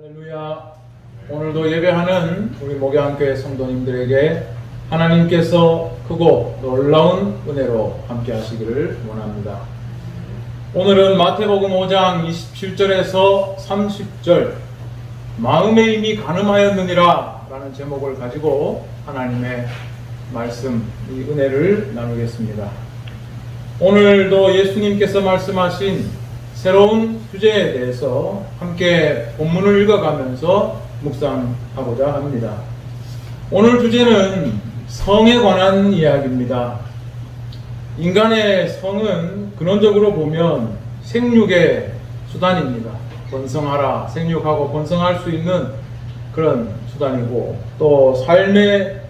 할렐루야. 오늘도 예배하는 우리 목양교회 성도님들에게 하나님께서 크고 놀라운 은혜로 함께 하시기를 원합니다. 오늘은 마태복음 5장 27절에서 30절 마음의 힘이 가늠하였느니라 라는 제목을 가지고 하나님의 말씀, 이 은혜를 나누겠습니다. 오늘도 예수님께서 말씀하신 새로운 주제에 대해서 함께 본문을 읽어가면서 묵상하고자 합니다. 오늘 주제는 성에 관한 이야기입니다. 인간의 성은 근원적으로 보면 생육의 수단입니다. 번성하라, 생육하고 번성할 수 있는 그런 수단이고 또 삶에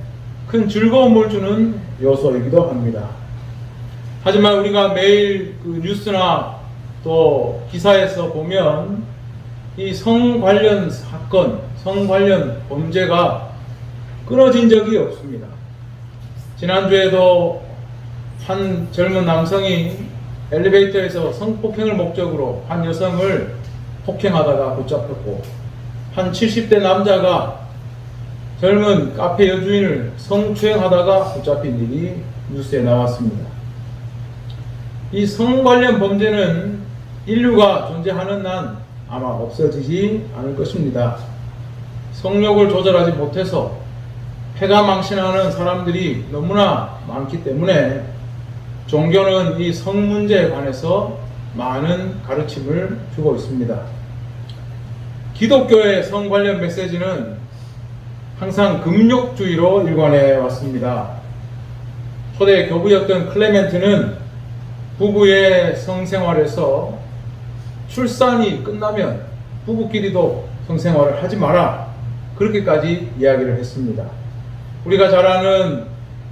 큰 즐거움을 주는 요소이기도 합니다. 하지만 우리가 매일 그 뉴스나 또 기사에서 보면 이 성 관련 사건, 성 관련 범죄가 끊어진 적이 없습니다. 지난주에도 한 젊은 남성이 엘리베이터에서 성폭행을 목적으로 한 여성을 폭행하다가 붙잡혔고, 한 70대 남자가 젊은 카페 여주인을 성추행하다가 붙잡힌 일이 뉴스에 나왔습니다. 이 성 관련 범죄는 인류가 존재하는 한 아마 없어지지 않을 것입니다. 성욕을 조절하지 못해서 패가 망신하는 사람들이 너무나 많기 때문에 종교는 이 성 문제에 관해서 많은 가르침을 주고 있습니다. 기독교의 성 관련 메시지는 항상 금욕주의로 일관해 왔습니다. 초대 교부였던 클레멘트는 부부의 성생활에서 출산이 끝나면 부부끼리도 성생활을 하지 마라, 그렇게까지 이야기를 했습니다. 우리가 잘 아는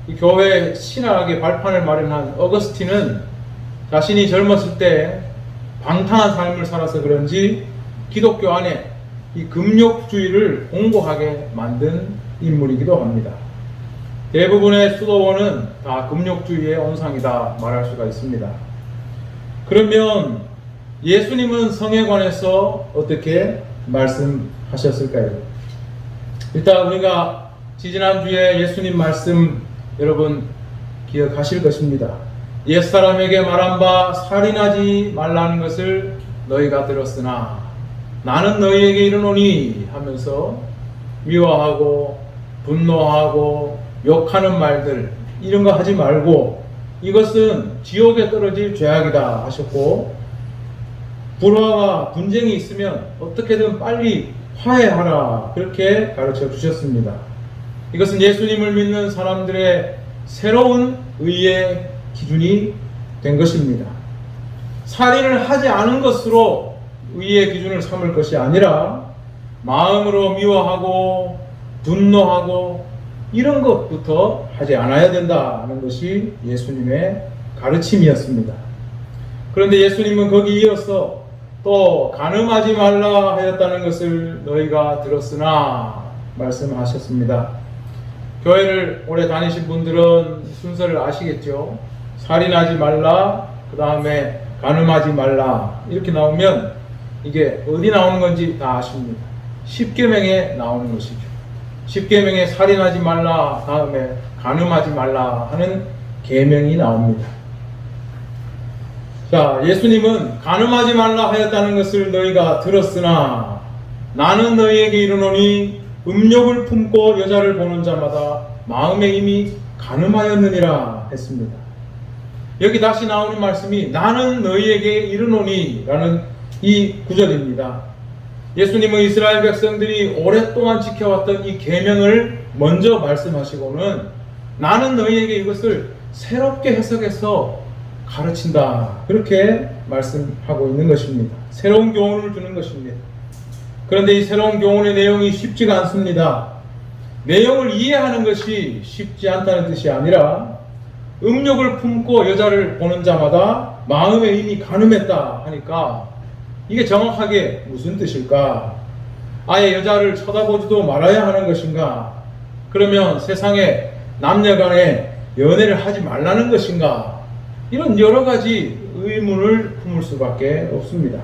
이 교회 신학의 발판을 마련한 어거스틴은 자신이 젊었을 때 방탕한 삶을 살아서 그런지 기독교 안에 이 금욕주의를 공고하게 만든 인물이기도 합니다. 대부분의 수도원은 다 금욕주의의 온상이다 말할 수가 있습니다. 그러면 예수님은 성에 관해서 어떻게 말씀하셨을까요? 일단 우리가 지지난주에 예수님 말씀 여러분 기억하실 것입니다. 옛사람에게 말한 바 살인하지 말라는 것을 너희가 들었으나 나는 너희에게 이르노니 하면서 미워하고 분노하고 욕하는 말들, 이런 거 하지 말고 이것은 지옥에 떨어질 죄악이다 하셨고, 불화와 분쟁이 있으면 어떻게든 빨리 화해하라, 그렇게 가르쳐 주셨습니다. 이것은 예수님을 믿는 사람들의 새로운 의의 기준이 된 것입니다. 살인을 하지 않은 것으로 의의 기준을 삼을 것이 아니라 마음으로 미워하고 분노하고 이런 것부터 하지 않아야 된다는 것이 예수님의 가르침이었습니다. 그런데 예수님은 거기 이어서 또 간음하지 말라 하였다는 것을 너희가 들었으나 말씀하셨습니다. 교회를 오래 다니신 분들은 순서를 아시겠죠? 살인하지 말라, 그 다음에 간음하지 말라, 이렇게 나오면 이게 어디 나오는 건지 다 아십니다. 십계명에 나오는 것이죠. 십계명에 살인하지 말라 다음에 간음하지 말라 하는 계명이 나옵니다. 자, 예수님은 간음하지 말라 하였다는 것을 너희가 들었으나 나는 너희에게 이르노니 음욕을 품고 여자를 보는 자마다 마음에 이미 간음하였느니라 했습니다. 여기 다시 나오는 말씀이 나는 너희에게 이르노니 라는 이 구절입니다. 예수님은 이스라엘 백성들이 오랫동안 지켜왔던 이 계명을 먼저 말씀하시고는 나는 너희에게 이것을 새롭게 해석해서 가르친다, 그렇게 말씀하고 있는 것입니다. 새로운 교훈을 주는 것입니다. 그런데 이 새로운 교훈의 내용이 쉽지가 않습니다. 내용을 이해하는 것이 쉽지 않다는 뜻이 아니라 음욕을 품고 여자를 보는 자마다 마음에 이미 간음했다 하니까 이게 정확하게 무슨 뜻일까? 아예 여자를 쳐다보지도 말아야 하는 것인가? 그러면 세상에 남녀간에 연애를 하지 말라는 것인가? 이런 여러 가지 의문을 품을 수밖에 없습니다.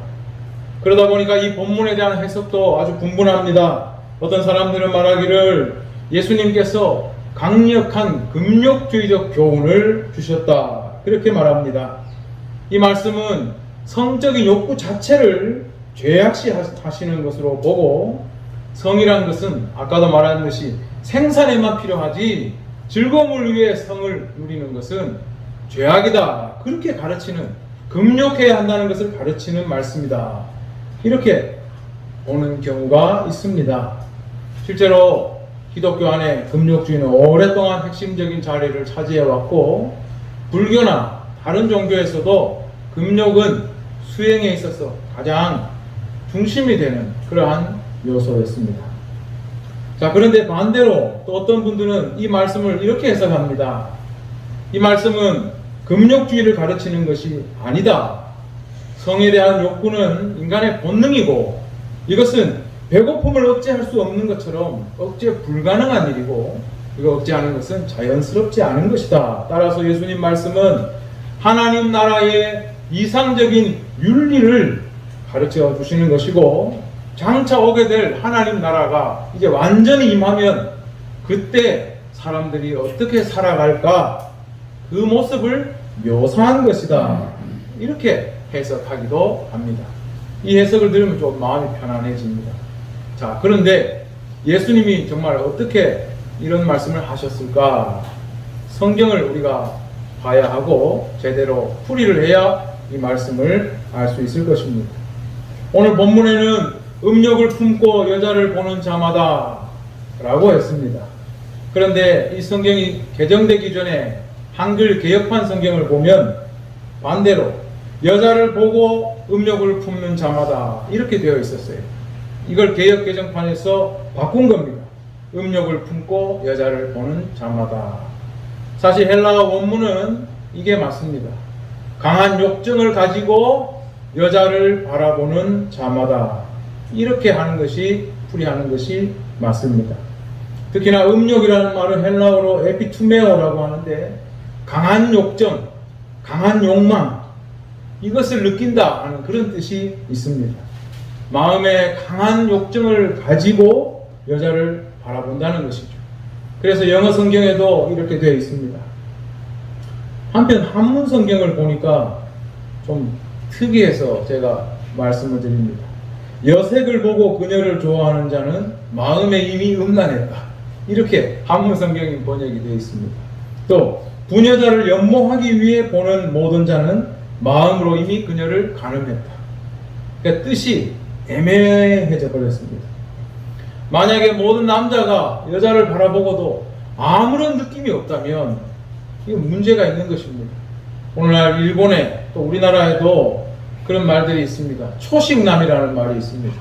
그러다 보니까 이 본문에 대한 해석도 아주 분분합니다. 어떤 사람들은 말하기를 예수님께서 강력한 금욕주의적 교훈을 주셨다, 그렇게 말합니다. 이 말씀은 성적인 욕구 자체를 죄악시하시는 것으로 보고, 성이란 것은 아까도 말한 듯이 생산에만 필요하지 즐거움을 위해 성을 누리는 것은 죄악이다, 그렇게 가르치는, 금욕해야 한다는 것을 가르치는 말씀이다, 이렇게 보는 경우가 있습니다. 실제로 기독교 안에 금욕주의는 오랫동안 핵심적인 자리를 차지해왔고, 불교나 다른 종교에서도 금욕은 수행에 있어서 가장 중심이 되는 그러한 요소였습니다. 자, 그런데 반대로 또 어떤 분들은 이 말씀을 이렇게 해석합니다. 이 말씀은 금욕주의를 가르치는 것이 아니다. 성에 대한 욕구는 인간의 본능이고, 이것은 배고픔을 억제할 수 없는 것처럼 억제 불가능한 일이고, 이거 억제하는 것은 자연스럽지 않은 것이다. 따라서 예수님 말씀은 하나님 나라의 이상적인 윤리를 가르쳐 주시는 것이고, 장차 오게 될 하나님 나라가 이제 완전히 임하면 그때 사람들이 어떻게 살아갈까, 그 모습을 묘사한 것이다, 이렇게 해석하기도 합니다. 이 해석을 들으면 좀 마음이 편안해집니다. 자, 그런데 예수님이 정말 어떻게 이런 말씀을 하셨을까? 성경을 우리가 봐야 하고 제대로 풀이를 해야 이 말씀을 알 수 있을 것입니다. 오늘 본문에는 음욕을 품고 여자를 보는 자마다 라고 했습니다. 그런데 이 성경이 개정되기 전에 한글 개역판 성경을 보면 반대로 여자를 보고 음욕을 품는 자마다 이렇게 되어 있었어요. 이걸 개역 개정판에서 바꾼 겁니다. 음욕을 품고 여자를 보는 자마다. 사실 헬라어 원문은 이게 맞습니다. 강한 욕정을 가지고 여자를 바라보는 자마다, 이렇게 하는 것이, 풀이하는 것이 맞습니다. 특히나 음욕이라는 말은 헬라어로 에피투메오라고 하는데, 강한 욕정, 강한 욕망, 이것을 느낀다 하는 그런 뜻이 있습니다. 마음에 강한 욕정을 가지고 여자를 바라본다는 것이죠. 그래서 영어 성경에도 이렇게 되어 있습니다. 한편 한문 성경을 보니까 좀 특이해서 제가 말씀을 드립니다. 여색을 보고 그녀를 좋아하는 자는 마음에 이미 음란했다, 이렇게 한문 성경이 번역이 되어 있습니다. 또 부녀자를 연모하기 위해 보는 모든 자는 마음으로 이미 그녀를 간음했다. 그러니까 뜻이 애매해져 버렸습니다. 만약에 모든 남자가 여자를 바라보고도 아무런 느낌이 없다면 이거 문제가 있는 것입니다. 오늘날 일본에 또 우리나라에도 그런 말들이 있습니다. 초식남이라는 말이 있습니다.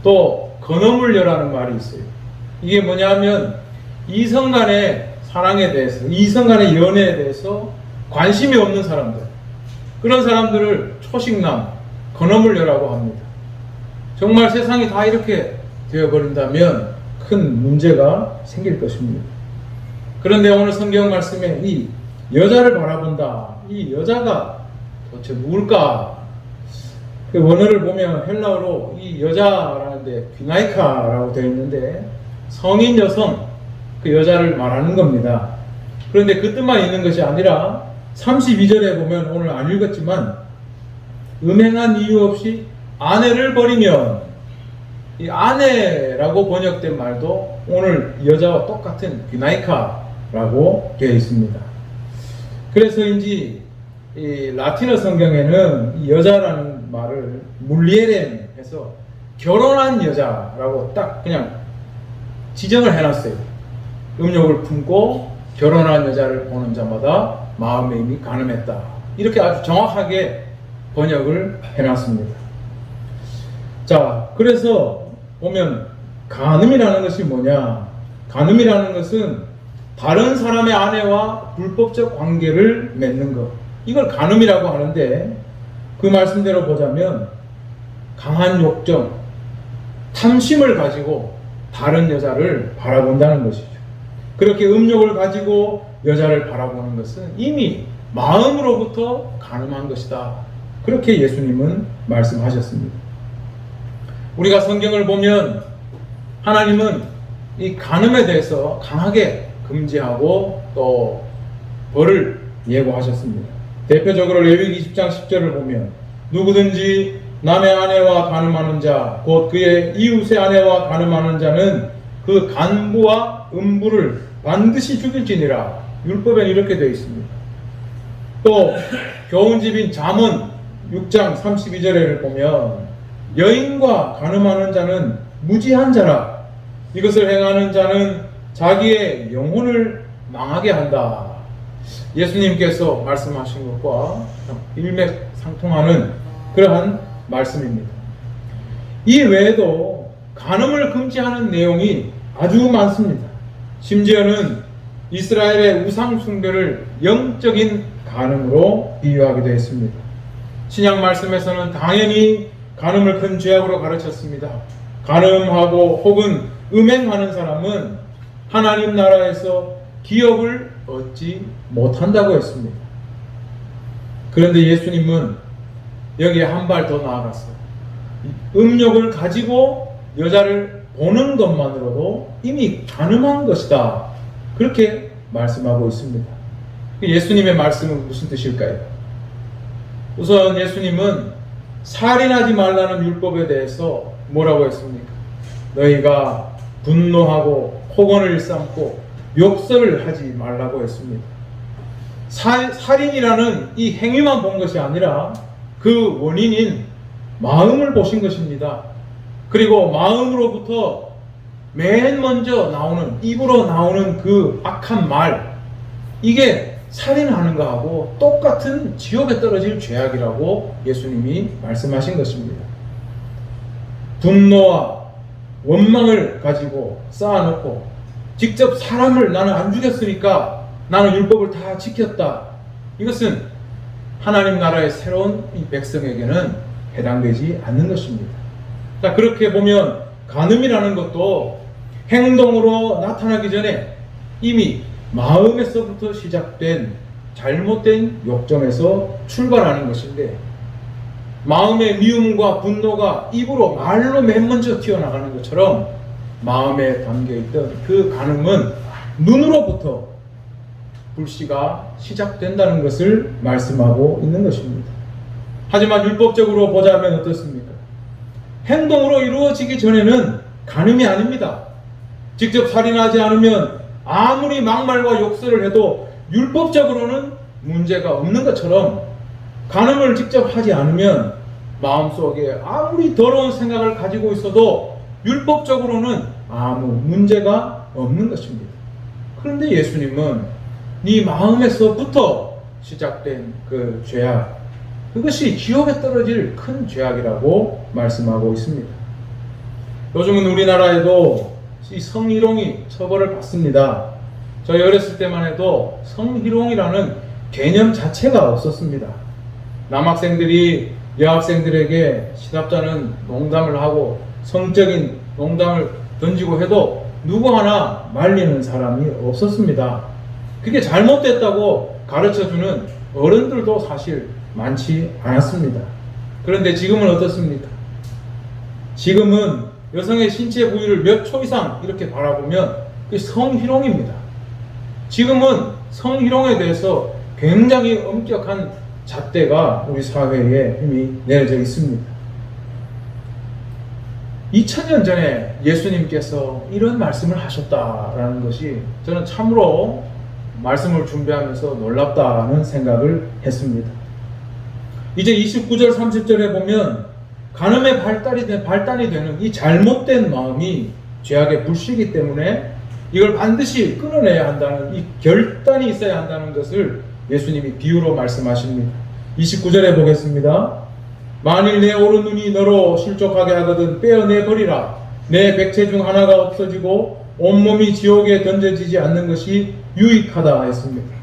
또 건어물녀라는 말이 있어요. 이게 뭐냐면 이성 간의 사랑에 대해서, 이성 간의 연애에 대해서 관심이 없는 사람들, 그런 사람들을 초식남, 건어물녀라고 합니다. 정말 세상이 다 이렇게 되어버린다면 큰 문제가 생길 것입니다. 그런데 오늘 성경 말씀에 이 여자를 바라본다, 이 여자가 도대체 누굴까? 그 원어를 보면 헬라어로 이 여자라는데 귀나이카라고 되어 있는데 성인 여성, 그 여자를 말하는 겁니다. 그런데 그 뜻만 있는 것이 아니라 32절에 보면, 오늘 안 읽었지만, 음행한 이유 없이 아내를 버리면, 이 아내라고 번역된 말도 오늘 여자와 똑같은 귀나이카라고 되어 있습니다. 그래서인지 이 라틴어 성경에는 이 여자라는 말을 물리에렘 해서 결혼한 여자라고 딱 그냥 지정을 해놨어요. 음욕을 품고 결혼한 여자를 보는 자마다 마음에 이미 간음했다, 이렇게 아주 정확하게 번역을 해놨습니다. 자, 그래서 보면 간음이라는 것이 뭐냐? 간음이라는 것은 다른 사람의 아내와 불법적 관계를 맺는 것, 이걸 간음이라고 하는데, 그 말씀대로 보자면 강한 욕정, 탐심을 가지고 다른 여자를 바라본다는 것이죠. 그렇게 음욕을 가지고 여자를 바라보는 것은 이미 마음으로부터 간음한 것이다, 그렇게 예수님은 말씀하셨습니다. 우리가 성경을 보면 하나님은 이 간음에 대해서 강하게 금지하고 또 벌을 예고하셨습니다. 대표적으로 레위기 20장 10절을 보면 누구든지 남의 아내와 간음하는 자 곧 그의 이웃의 아내와 간음하는 자는 그 간부와 음부를 반드시 죽일지니라. 율법에 이렇게 되어 있습니다. 또 교훈집인 잠언 6장 32절을 보면 여인과 간음하는 자는 무지한 자라. 이것을 행하는 자는 자기의 영혼을 망하게 한다. 예수님께서 말씀하신 것과 일맥상통하는 그러한 말씀입니다. 이 외에도 간음을 금지하는 내용이 아주 많습니다. 심지어는 이스라엘의 우상 숭배를 영적인 간음으로 비유하기도 했습니다. 신약 말씀에서는 당연히 간음을 큰 죄악으로 가르쳤습니다. 간음하고 혹은 음행하는 사람은 하나님 나라에서 기업을 얻지 못한다고 했습니다. 그런데 예수님은 여기에 한 발 더 나아갔어요. 음욕을 가지고 여자를 보는 것만으로도 이미 간음한 것이다. 그렇게 말씀하고 있습니다. 예수님의 말씀은 무슨 뜻일까요? 우선 예수님은 살인하지 말라는 율법에 대해서 뭐라고 했습니까? 너희가 분노하고 폭언을 일삼고 욕설을 하지 말라고 했습니다. 살인이라는 이 행위만 본 것이 아니라 그 원인인 마음을 보신 것입니다. 그리고 마음으로부터 맨 먼저 나오는, 입으로 나오는 그 악한 말, 이게 살인하는 것하고 똑같은 지옥에 떨어질 죄악이라고 예수님이 말씀하신 것입니다. 분노와 원망을 가지고 쌓아놓고 직접 사람을 나는 안 죽였으니까 나는 율법을 다 지켰다. 이것은 하나님 나라의 새로운 이 백성에게는 해당되지 않는 것입니다. 자, 그렇게 보면 간음이라는 것도 행동으로 나타나기 전에 이미 마음에서부터 시작된 잘못된 욕정에서 출발하는 것인데, 마음의 미움과 분노가 입으로 말로 맨 먼저 튀어나가는 것처럼 마음에 담겨있던 그 간음은 눈으로부터 불씨가 시작된다는 것을 말씀하고 있는 것입니다. 하지만 율법적으로 보자면 어떻습니까? 행동으로 이루어지기 전에는 간음이 아닙니다. 직접 살인하지 않으면 아무리 막말과 욕설을 해도 율법적으로는 문제가 없는 것처럼, 간음을 직접 하지 않으면 마음속에 아무리 더러운 생각을 가지고 있어도 율법적으로는 아무 문제가 없는 것입니다. 그런데 예수님은 네 마음에서부터 시작된 그 죄악, 그것이 지옥에 떨어질 큰 죄악이라고 말씀하고 있습니다. 요즘은 우리나라에도 이 성희롱이 처벌을 받습니다. 저희 어렸을 때만 해도 성희롱이라는 개념 자체가 없었습니다. 남학생들이 여학생들에게 시답잖은 농담을 하고 성적인 농담을 던지고 해도 누구 하나 말리는 사람이 없었습니다. 그게 잘못됐다고 가르쳐주는 어른들도 사실 많지 않았습니다. 그런데 지금은 어떻습니까? 지금은 여성의 신체 부위를 몇 초 이상 이렇게 바라보면 그게 성희롱입니다. 지금은 성희롱에 대해서 굉장히 엄격한 잣대가 우리 사회에 이미 내려져 있습니다. 2000년 전에 예수님께서 이런 말씀을 하셨다라는 것이 저는 참으로 말씀을 준비하면서 놀랍다는 생각을 했습니다. 이제 29절 30절에 보면 간음의 발단이 되는 이 잘못된 마음이 죄악의 불씨이기 때문에 이걸 반드시 끊어내야 한다는 이 결단이 있어야 한다는 것을 예수님이 비유로 말씀하십니다. 29절에 보겠습니다. 만일 내 오른 눈이 너로 실족하게 하거든 빼어내버리라. 내 백체 중 하나가 없어지고 온몸이 지옥에 던져지지 않는 것이 유익하다 했습니다.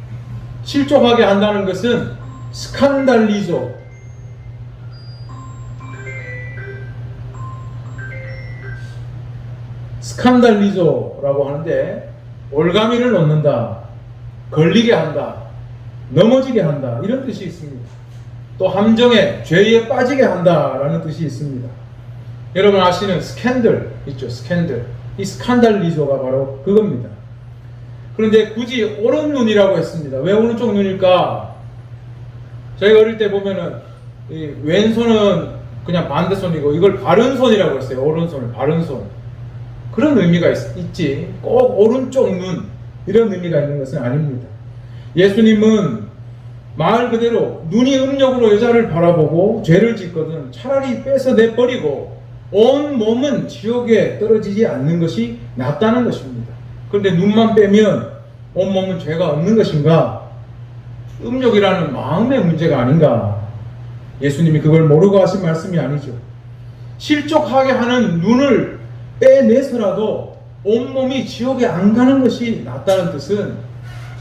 실족하게 한다는 것은 스칸달리조, 스칸달리조라고 하는데 올가미를 놓는다, 걸리게 한다, 넘어지게 한다, 이런 뜻이 있습니다. 또 함정에, 죄에 빠지게 한다라는 뜻이 있습니다. 여러분 아시는 스캔들 있죠? 스캔들. 이 스칸달리조가 바로 그겁니다. 그런데 굳이 오른눈이라고 했습니다. 왜 오른쪽 눈일까? 저희가 어릴 때 보면은 이 왼손은 그냥 반대손이고 이걸 바른손이라고 했어요. 오른손을 바른손. 그런 의미가 있지. 꼭 오른쪽 눈 이런 의미가 있는 것은 아닙니다. 예수님은 말 그대로 눈이 음력으로 여자를 바라보고 죄를 짓거든 차라리 뺏어내버리고 온 몸은 지옥에 떨어지지 않는 것이 낫다는 것입니다. 그런데 눈만 빼면 온 몸은 죄가 없는 것인가? 음욕이라는 마음의 문제가 아닌가? 예수님이 그걸 모르고 하신 말씀이 아니죠. 실족하게 하는 눈을 빼내서라도 온몸이 지옥에 안 가는 것이 낫다는 뜻은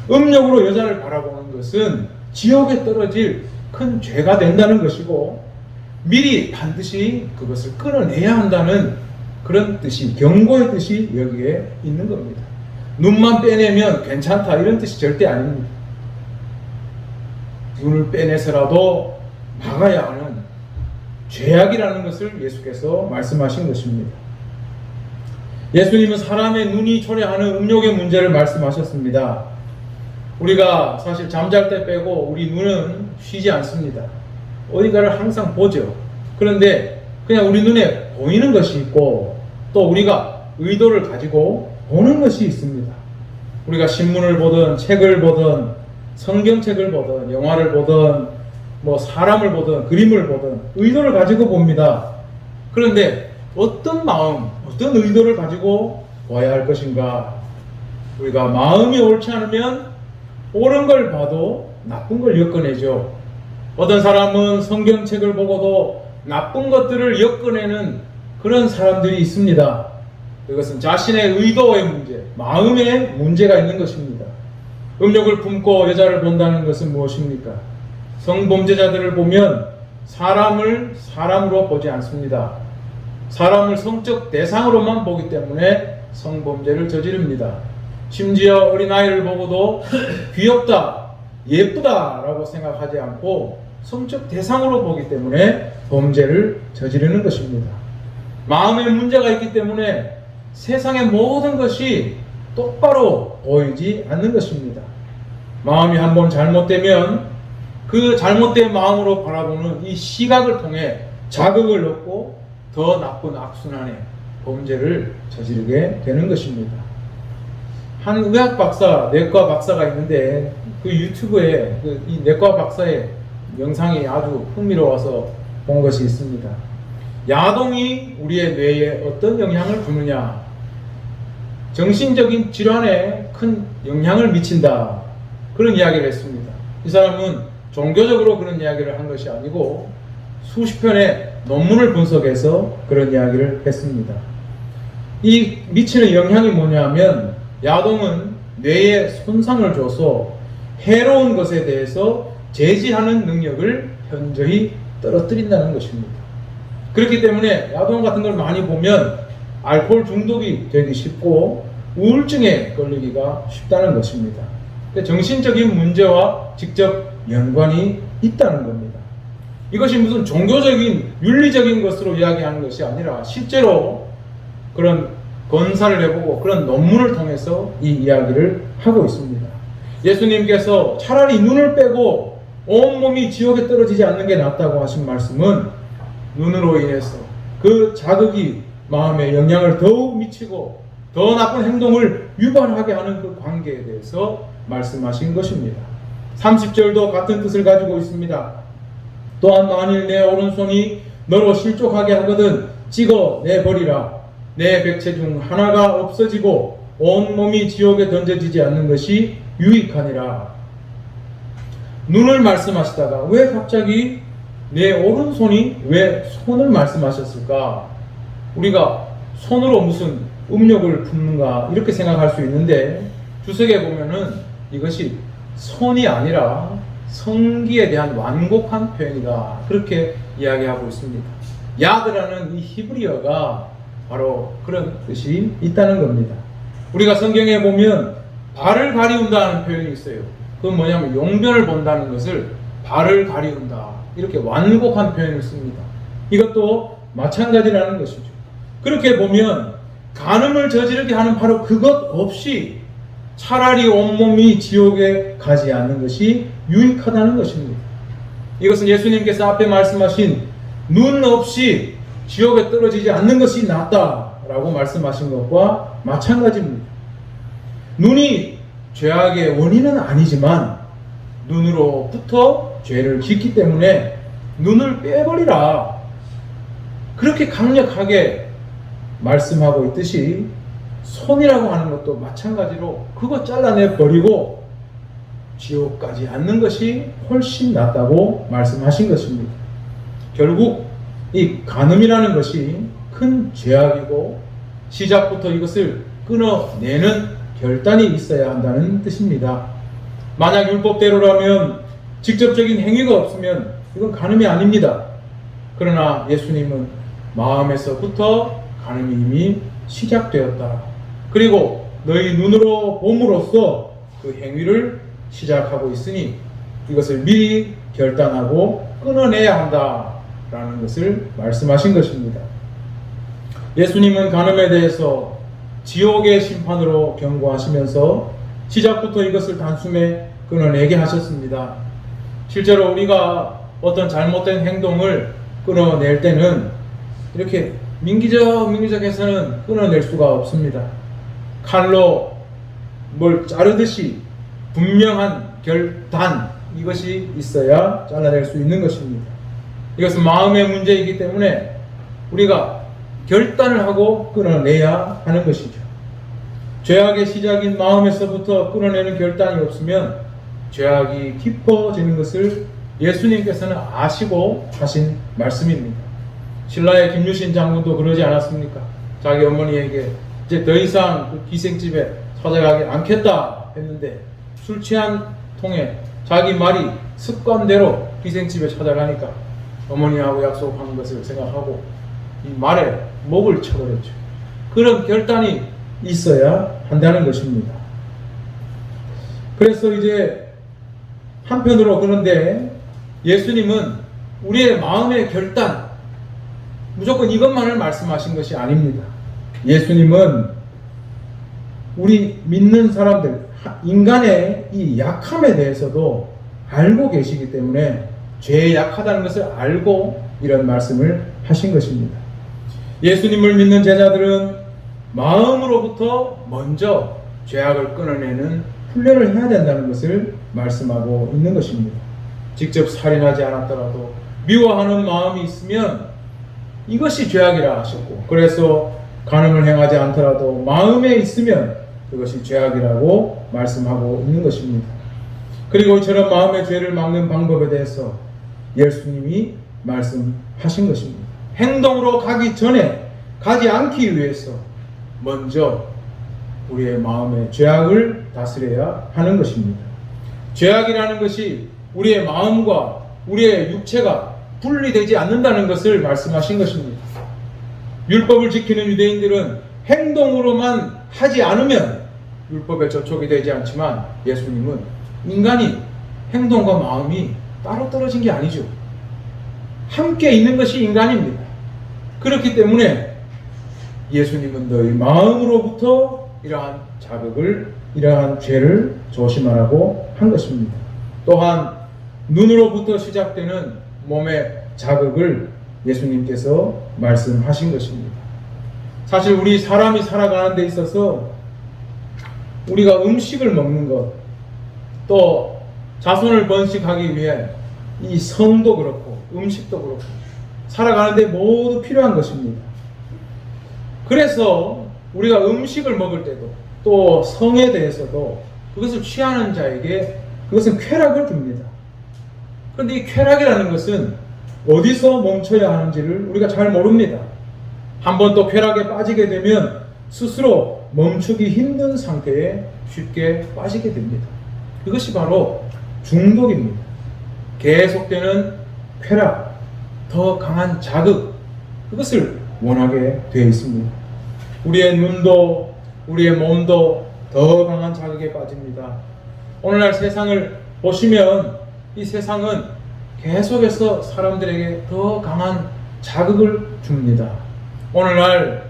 음욕으로 여자를 바라보는 것은 지옥에 떨어질 큰 죄가 된다는 것이고 미리 반드시 그것을 끊어내야 한다는 그런 뜻이, 경고의 뜻이 여기에 있는 겁니다. 눈만 빼내면 괜찮다 이런 뜻이 절대 아닙니다. 눈을 빼내서라도 막아야 하는 죄악이라는 것을 예수께서 말씀하신 것입니다. 예수님은 사람의 눈이 초래하는 음욕의 문제를 말씀하셨습니다. 우리가 사실 잠잘 때 빼고 우리 눈은 쉬지 않습니다. 어디가를 항상 보죠. 그런데 그냥 우리 눈에 보이는 것이 있고 또 우리가 의도를 가지고 보는 것이 있습니다. 우리가 신문을 보든 책을 보든 성경책을 보든 영화를 보든 뭐 사람을 보든 그림을 보든 의도를 가지고 봅니다. 그런데 어떤 마음, 어떤 의도를 가지고 봐야 할 것인가? 우리가 마음이 옳지 않으면 옳은 걸 봐도 나쁜 걸 엮어내죠. 어떤 사람은 성경책을 보고도 나쁜 것들을 엮어내는 그런 사람들이 있습니다. 이것은 자신의 의도의 문제, 마음의 문제가 있는 것입니다. 음욕을 품고 여자를 본다는 것은 무엇입니까? 성범죄자들을 보면 사람을 사람으로 보지 않습니다. 사람을 성적 대상으로만 보기 때문에 성범죄를 저지릅니다. 심지어 어린아이를 보고도 귀엽다, 예쁘다 라고 생각하지 않고 성적 대상으로 보기 때문에 범죄를 저지르는 것입니다. 마음에 문제가 있기 때문에 세상의 모든 것이 똑바로 보이지 않는 것입니다. 마음이 한번 잘못되면 그 잘못된 마음으로 바라보는 이 시각을 통해 자극을 얻고 더 나쁜 악순환의 범죄를 저지르게 되는 것입니다. 한 의학 박사, 내과 박사가 있는데 그 유튜브에 이 내과 박사의 영상이 아주 흥미로워서 본 것이 있습니다. 야동이 우리의 뇌에 어떤 영향을 주느냐? 정신적인 질환에 큰 영향을 미친다. 그런 이야기를 했습니다. 이 사람은 종교적으로 그런 이야기를 한 것이 아니고 수십 편의 논문을 분석해서 그런 이야기를 했습니다. 이 미치는 영향이 뭐냐면 야동은 뇌에 손상을 줘서 해로운 것에 대해서 제지하는 능력을 현저히 떨어뜨린다는 것입니다. 그렇기 때문에 야동 같은 걸 많이 보면 알코올 중독이 되기 쉽고 우울증에 걸리기가 쉽다는 것입니다. 정신적인 문제와 직접 연관이 있다는 겁니다. 이것이 무슨 종교적인 윤리적인 것으로 이야기하는 것이 아니라 실제로 그런 건사를 해보고 그런 논문을 통해서 이 이야기를 하고 있습니다. 예수님께서 차라리 눈을 빼고 온몸이 지옥에 떨어지지 않는 게 낫다고 하신 말씀은 눈으로 인해서 그 자극이 마음에 영향을 더욱 미치고 더 나쁜 행동을 유발하게 하는 그 관계에 대해서 말씀하신 것입니다. 30절도 같은 뜻을 가지고 있습니다. 또한 만일 내 오른손이 너로 실족하게 하거든 찍어내버리라. 내 백체 중 하나가 없어지고 온몸이 지옥에 던져지지 않는 것이 유익하니라. 눈을 말씀하시다가 왜 갑자기 내 오른손이 왜 손을 말씀하셨을까? 우리가 손으로 무슨 음욕을 품는가 이렇게 생각할 수 있는데 주석에 보면은 이것이 손이 아니라 성기에 대한 완곡한 표현이다 그렇게 이야기하고 있습니다. 야드라는 이 히브리어가 바로 그런 뜻이 있다는 겁니다. 우리가 성경에 보면 발을 가리운다는 표현이 있어요. 그건 뭐냐면 용변을 본다는 것을 발을 가리운다 이렇게 완곡한 표현을 씁니다. 이것도 마찬가지라는 것이죠. 그렇게 보면 간음을 저지르게 하는 바로 그것 없이 차라리 온몸이 지옥에 가지 않는 것이 유익하다는 것입니다. 이것은 예수님께서 앞에 말씀하신 눈 없이 지옥에 떨어지지 않는 것이 낫다라고 말씀하신 것과 마찬가지입니다. 눈이 죄악의 원인은 아니지만 눈으로부터 죄를 짓기 때문에 눈을 빼버리라, 그렇게 강력하게 말씀하고 있듯이 손이라고 하는 것도 마찬가지로 그거 잘라내 버리고 지옥 가지 않는 것이 훨씬 낫다고 말씀하신 것입니다. 결국 이 간음이라는 것이 큰 죄악이고 시작부터 이것을 끊어내는 결단이 있어야 한다는 뜻입니다. 만약 율법대로라면 직접적인 행위가 없으면 이건 간음이 아닙니다. 그러나 예수님은 마음에서부터 간음이 이미 시작되었다, 그리고 너희 눈으로 봄으로써 그 행위를 시작하고 있으니 이것을 미리 결단하고 끊어내야 한다라는 것을 말씀하신 것입니다. 예수님은 간음에 대해서 지옥의 심판으로 경고하시면서 시작부터 이것을 단숨에 끊어내게 하셨습니다. 실제로 우리가 어떤 잘못된 행동을 끊어낼 때는 이렇게 민기적 해서는 끊어낼 수가 없습니다. 칼로 뭘 자르듯이 분명한 결단, 이것이 있어야 잘라낼 수 있는 것입니다. 이것은 마음의 문제이기 때문에 우리가 결단을 하고 끊어내야 하는 것이죠. 죄악의 시작인 마음에서부터 끊어내는 결단이 없으면 죄악이 깊어지는 것을 예수님께서는 아시고 하신 말씀입니다. 신라의 김유신 장군도 그러지 않았습니까? 자기 어머니에게 이제 더 이상 그 기생집에 찾아가지 않겠다 했는데 술 취한 통에 자기 말이 습관대로 기생집에 찾아가니까 어머니하고 약속한 것을 생각하고 이 말에 목을 쳐버렸죠. 그런 결단이 있어야 한다는 것입니다. 그래서 이제 한편으로, 그런데 예수님은 우리의 마음의 결단, 무조건 이것만을 말씀하신 것이 아닙니다. 예수님은 우리 믿는 사람들, 인간의 이 약함에 대해서도 알고 계시기 때문에 죄에 약하다는 것을 알고 이런 말씀을 하신 것입니다. 예수님을 믿는 제자들은 마음으로부터 먼저 죄악을 끊어내는 훈련을 해야 된다는 것을 말씀하고 있는 것입니다. 직접 살인하지 않았더라도 미워하는 마음이 있으면 이것이 죄악이라 하셨고, 그래서 간음을 행하지 않더라도 마음에 있으면 그것이 죄악이라고 말씀하고 있는 것입니다. 그리고 이처럼 마음의 죄를 막는 방법에 대해서 예수님이 말씀하신 것입니다. 행동으로 가기 전에, 가지 않기 위해서 먼저 우리의 마음의 죄악을 다스려야 하는 것입니다. 죄악이라는 것이 우리의 마음과 우리의 육체가 분리되지 않는다는 것을 말씀하신 것입니다. 율법을 지키는 유대인들은 행동으로만 하지 않으면 율법에 저촉이 되지 않지만, 예수님은 인간이 행동과 마음이 따로 떨어진 게 아니죠. 함께 있는 것이 인간입니다. 그렇기 때문에 예수님은 너희 마음으로부터 이러한 자극을, 이러한 죄를 조심하라고 한 것입니다. 또한 눈으로부터 시작되는 몸의 자극을 예수님께서 말씀하신 것입니다. 사실 우리 사람이 살아가는 데 있어서 우리가 음식을 먹는 것, 또 자손을 번식하기 위해 이 성도 그렇고 음식도 그렇고 살아가는 데 모두 필요한 것입니다. 그래서 우리가 음식을 먹을 때도, 또 성에 대해서도 그것을 취하는 자에게 그것은 쾌락을 줍니다. 그런데 이 쾌락이라는 것은 어디서 멈춰야 하는지를 우리가 잘 모릅니다. 한번 또 쾌락에 빠지게 되면 스스로 멈추기 힘든 상태에 쉽게 빠지게 됩니다. 그것이 바로 중독입니다. 계속되는 쾌락, 더 강한 자극, 그것을 원하게 되어 있습니다. 우리의 눈도, 우리의 몸도 더 강한 자극에 빠집니다. 오늘날 세상을 보시면 이 세상은 계속해서 사람들에게 더 강한 자극을 줍니다. 오늘날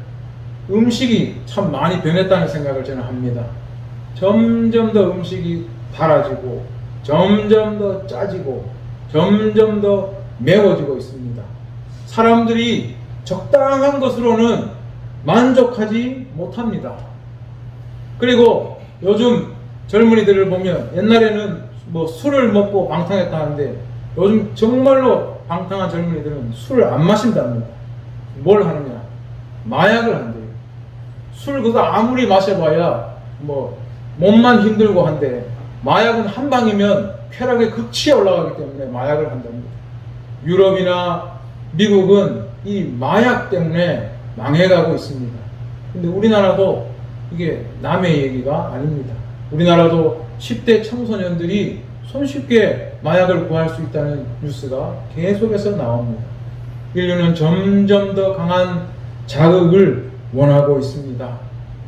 음식이 참 많이 변했다는 생각을 저는 합니다. 점점 더 음식이 달아지고 점점 더 짜지고 점점 더 매워지고 있습니다. 사람들이 적당한 것으로는 만족하지 못합니다. 그리고 요즘 젊은이들을 보면 옛날에는 뭐 술을 먹고 방탕했다는데 요즘 정말로 방탕한 젊은이들은 술을 안 마신답니다. 뭘 하느냐? 마약을 한대요. 술 그거 아무리 마셔봐야 뭐 몸만 힘들고 한데 마약은 한 방이면 쾌락의 극치에 올라가기 때문에 마약을 한답니다. 유럽이나 미국은 이 마약 때문에 망해가고 있습니다. 근데 우리나라도 이게 남의 얘기가 아닙니다. 우리나라도 10대 청소년들이 손쉽게 마약을 구할 수 있다는 뉴스가 계속해서 나옵니다. 인류는 점점 더 강한 자극을 원하고 있습니다.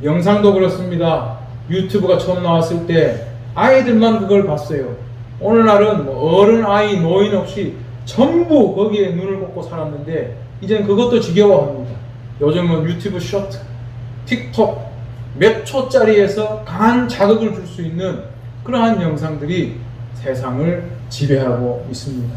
영상도 그렇습니다. 유튜브가 처음 나왔을 때 아이들만 그걸 봤어요. 오늘날은 뭐 어른, 아이, 노인 없이 전부 거기에 눈을 꽂고 살았는데 이제는 그것도 지겨워합니다. 요즘은 유튜브 쇼트, 틱톡 몇 초짜리에서 강한 자극을 줄 수 있는 그러한 영상들이 세상을 지배하고 있습니다.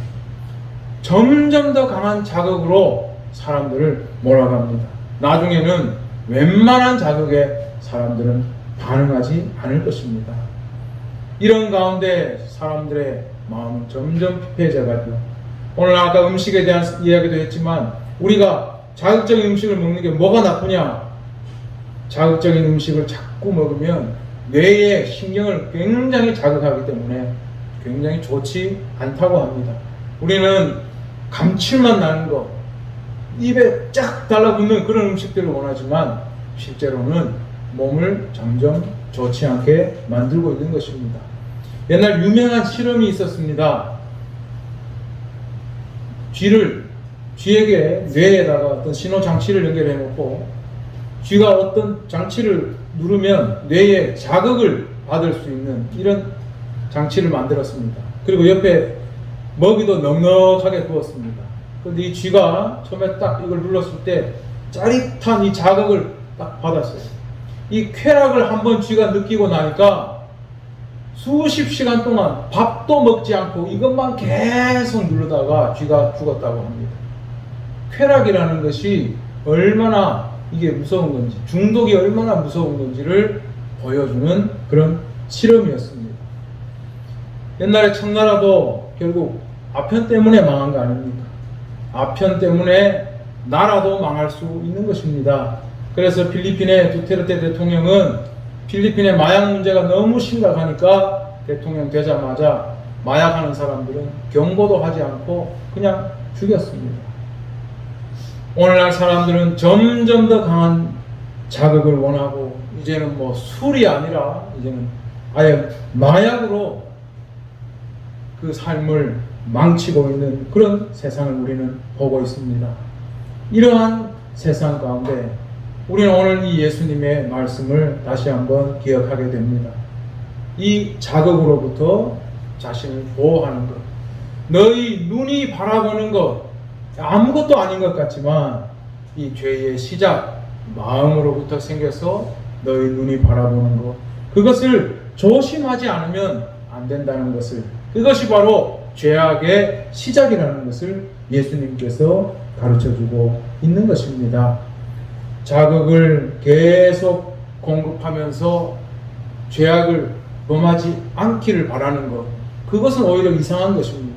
점점 더 강한 자극으로 사람들을 몰아갑니다. 나중에는 웬만한 자극에 사람들은 반응하지 않을 것입니다. 이런 가운데 사람들의 마음은 점점 피폐해져가지고 오늘 아까 음식에 대한 이야기도 했지만 우리가 자극적인 음식을 먹는 게 뭐가 나쁘냐? 자극적인 음식을 자꾸 먹으면 뇌의 신경을 굉장히 자극하기 때문에 굉장히 좋지 않다고 합니다. 우리는 감칠맛 나는 거, 입에 쫙 달라붙는 그런 음식들을 원하지만 실제로는 몸을 점점 좋지 않게 만들고 있는 것입니다. 옛날 유명한 실험이 있었습니다. 쥐에게 뇌에다가 어떤 신호 장치를 연결해 놓고 쥐가 어떤 장치를 누르면 뇌에 자극을 받을 수 있는 이런 장치를 만들었습니다. 그리고 옆에 먹이도 넉넉하게 두었습니다. 그런데 이 쥐가 처음에 딱 이걸 눌렀을 때 짜릿한 이 자극을 딱 받았어요. 이 쾌락을 한번 쥐가 느끼고 나니까 수십 시간 동안 밥도 먹지 않고 이것만 계속 누르다가 쥐가 죽었다고 합니다. 쾌락이라는 것이 얼마나 이게 무서운 건지, 중독이 얼마나 무서운 건지를 보여주는 그런 실험이었습니다. 옛날에 청나라도 결국 아편 때문에 망한 거 아닙니까? 아편 때문에 나라도 망할 수 있는 것입니다. 그래서 필리핀의 두테르테 대통령은 필리핀의 마약 문제가 너무 심각하니까 대통령 되자마자 마약하는 사람들은 경고도 하지 않고 그냥 죽였습니다. 오늘날 사람들은 점점 더 강한 자극을 원하고 이제는 뭐 술이 아니라 이제는 아예 마약으로 그 삶을 망치고 있는 그런 세상을 우리는 보고 있습니다. 이러한 세상 가운데 우리는 오늘 이 예수님의 말씀을 다시 한번 기억하게 됩니다. 이 자극으로부터 자신을 보호하는 것, 너희 눈이 바라보는 것 아무것도 아닌 것 같지만 이 죄의 시작, 마음으로부터 생겨서 너희 눈이 바라보는 것, 그것을 조심하지 않으면 안 된다는 것을, 그것이 바로 죄악의 시작이라는 것을 예수님께서 가르쳐주고 있는 것입니다. 자극을 계속 공급하면서 죄악을 범하지 않기를 바라는 것, 그것은 오히려 이상한 것입니다.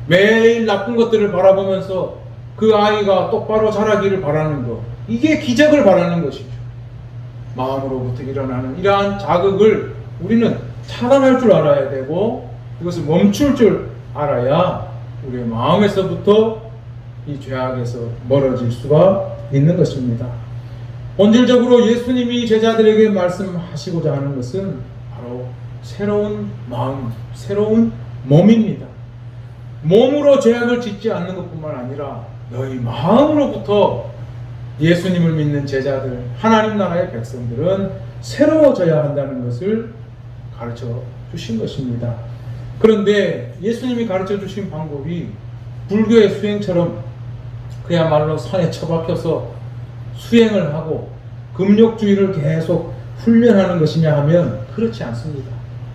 매일 나쁜 것들을 바라보면서 그 아이가 똑바로 자라기를 바라는 것, 이게 기적을 바라는 것이죠. 마음으로부터 일어나는 이러한 자극을 우리는 차단할 줄 알아야 되고 그것을 멈출 줄 알아야 우리의 마음에서부터 이 죄악에서 멀어질 수가 있는 것입니다. 본질적으로 예수님이 제자들에게 말씀하시고자 하는 것은 바로 새로운 마음, 새로운 몸입니다. 몸으로 죄악을 짓지 않는 것뿐만 아니라 너희 마음으로부터 예수님을 믿는 제자들, 하나님 나라의 백성들은 새로워져야 한다는 것을 가르쳐 주신 것입니다. 그런데 예수님이 가르쳐 주신 방법이 불교의 수행처럼 그야말로 산에 처박혀서 수행을 하고 금욕주의를 계속 훈련하는 것이냐 하면 그렇지 않습니다.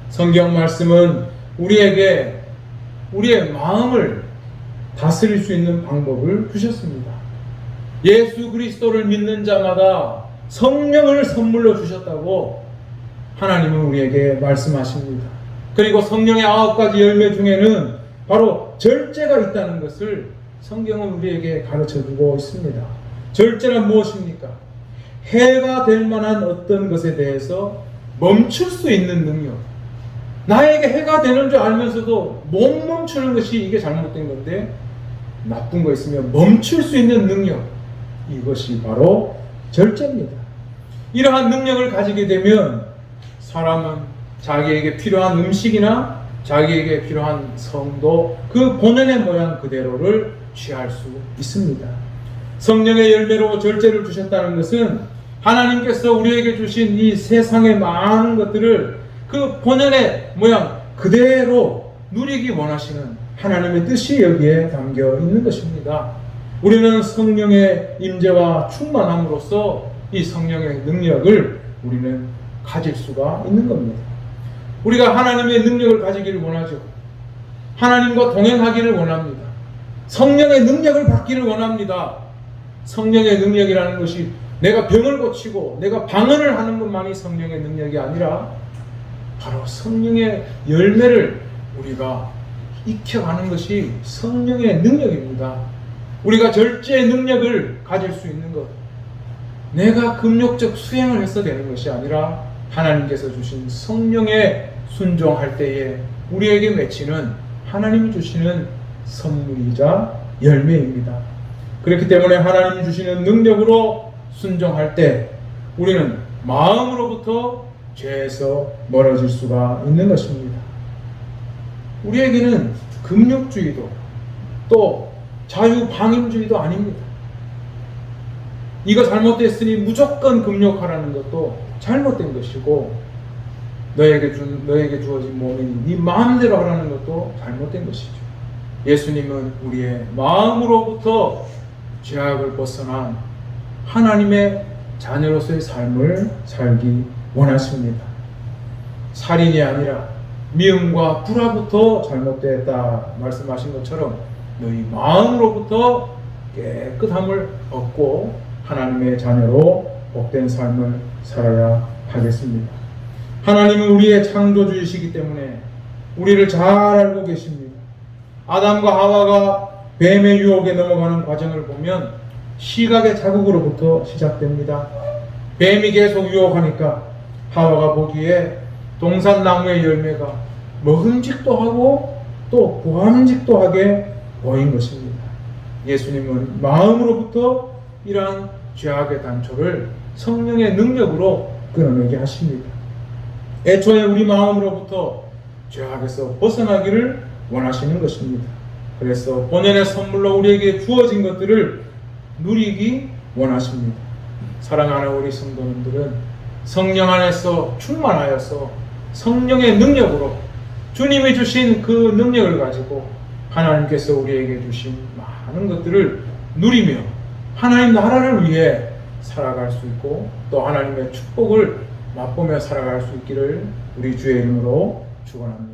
성경 말씀은 우리에게 우리의 마음을 다스릴 수 있는 방법을 주셨습니다. 예수 그리스도를 믿는 자마다 성령을 선물로 주셨다고 하나님은 우리에게 말씀하십니다. 그리고 성령의 9가지 열매 중에는 바로 절제가 있다는 것을 성경은 우리에게 가르쳐주고 있습니다. 절제란 무엇입니까? 해가 될 만한 어떤 것에 대해서 멈출 수 있는 능력. 나에게 해가 되는 줄 알면서도 못 멈추는 것이 이게 잘못된 건데, 나쁜 거 있으면 멈출 수 있는 능력, 이것이 바로 절제입니다. 이러한 능력을 가지게 되면 사람은 자기에게 필요한 음식이나 자기에게 필요한 성도 그 본연의 모양 그대로를 취할 수 있습니다. 성령의 열매로 절제를 주셨다는 것은 하나님께서 우리에게 주신 이 세상의 많은 것들을 그 본연의 모양 그대로 누리기 원하시는 하나님의 뜻이 여기에 담겨 있는 것입니다. 우리는 성령의 임재와 충만함으로써 이 성령의 능력을 우리는 가질 수가 있는 겁니다. 우리가 하나님의 능력을 가지기를 원하죠. 하나님과 동행하기를 원합니다. 성령의 능력을 받기를 원합니다. 성령의 능력이라는 것이 내가 병을 고치고 내가 방언을 하는 것만이 성령의 능력이 아니라 바로 성령의 열매를 우리가 익혀가는 것이 성령의 능력입니다. 우리가 절제의 능력을 가질 수 있는 것, 내가 금욕적 수행을 해서 되는 것이 아니라 하나님께서 주신 성령에 순종할 때에 우리에게 맺히는 하나님이 주시는 선물이자 열매입니다. 그렇기 때문에 하나님이 주시는 능력으로 순종할 때 우리는 마음으로부터 죄에서 멀어질 수가 있는 것입니다. 우리에게는 금욕주의도 또 자유방임주의도 아닙니다. 이거 잘못됐으니 무조건 금욕하라는 것도 잘못된 것이고, 너에게 주어진 몸이니 네 마음대로 하라는 것도 잘못된 것이죠. 예수님은 우리의 마음으로부터 죄악을 벗어난 하나님의 자녀로서의 삶을 살기 원하십니다. 살인이 아니라 미움과 불화부터 잘못됐다 말씀하신 것처럼 너희 마음으로부터 깨끗함을 얻고 하나님의 자녀로 복된 삶을 살아야 하겠습니다. 하나님은 우리의 창조주이시기 때문에 우리를 잘 알고 계십니다. 아담과 하와가 뱀의 유혹에 넘어가는 과정을 보면 시각의 자극으로부터 시작됩니다. 뱀이 계속 유혹하니까 하와가 보기에 동산나무의 열매가 먹음직도 하고 또 보암직도 하게 보인 것입니다. 예수님은 마음으로부터 이러한 죄악의 단초를 성령의 능력으로 끊어내게 하십니다. 애초에 우리 마음으로부터 죄악에서 벗어나기를 원하시는 것입니다. 그래서 본연의 선물로 우리에게 주어진 것들을 누리기 원하십니다. 사랑하는 우리 성도님들은 성령 안에서 충만하여서 성령의 능력으로 주님이 주신 그 능력을 가지고 하나님께서 우리에게 주신 많은 것들을 누리며 하나님 나라를 위해 살아갈 수 있고 또 하나님의 축복을 맛보며 살아갈 수 있기를 우리 주의 이름으로 축원합니다.